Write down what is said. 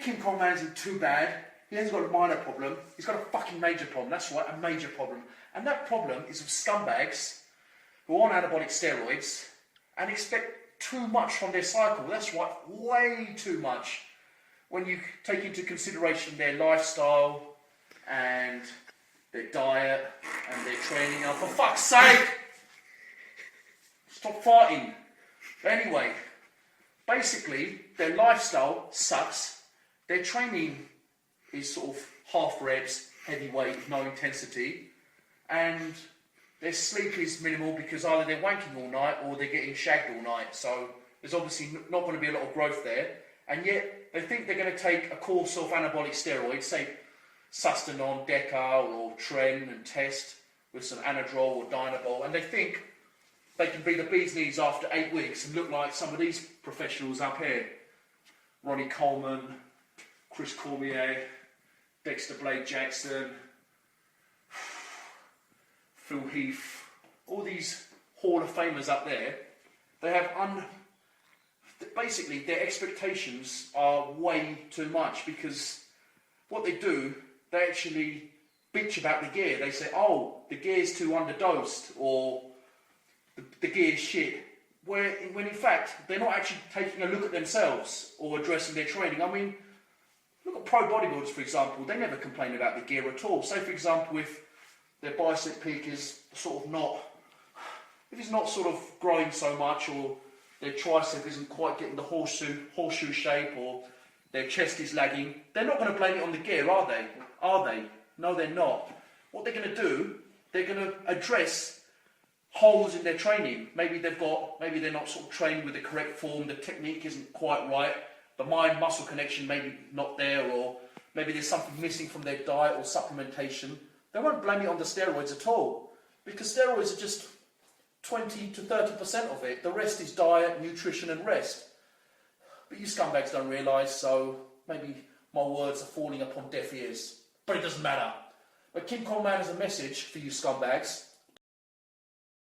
Kim Kong Man isn't too bad. He hasn't got a minor problem. He's got a fucking major problem. That's right, a major problem. And that problem is with scumbags who are on anabolic steroids and expect too much from their cycle. That's right, way too much. When you take into consideration their lifestyle and their diet and their training. Oh, for fuck's sake! Stop farting. But anyway, basically, their lifestyle sucks. Their training is sort of half reps, heavy weight, no intensity. And their sleep is minimal because either they're wanking all night or they're getting shagged all night. So there's obviously not going to be a lot of growth there. And yet, they think they're going to take a course of anabolic steroids, say Sustanon, Deca, or Tren, and test with some Anadrol or Dynabol, and they think they can be the bee's knees after 8 weeks and look like some of these professionals up here. Ronnie Coleman, Chris Cormier, Dexter Blade Jackson, Phil Heath, all these Hall of Famers up there. They have basically their expectations are way too much, because what they do, they actually bitch about the gear. They say, oh, the gear's too underdosed, or the gear's shit. When in fact, they're not actually taking a look at themselves or addressing their training. I mean, look at pro bodybuilders, for example. They never complain about the gear at all. Say, for example, if their bicep peak is sort of not, if it's not sort of growing so much, or their tricep isn't quite getting the horseshoe shape, or their chest is lagging, they're not going to blame it on the gear, are they? Are they? No, they're not. What they're going to do, they're going to address holes in their training. Maybe they're not sort of trained with the correct form, the technique isn't quite right, the mind-muscle connection maybe not there, or maybe there's something missing from their diet or supplementation. They won't blame it on the steroids at all, because steroids are just 20 to 30% of it. The rest is diet, nutrition and rest. But you scumbags don't realise, so maybe my words are falling upon deaf ears. But it doesn't matter. But Kim Kong Man has a message for you scumbags.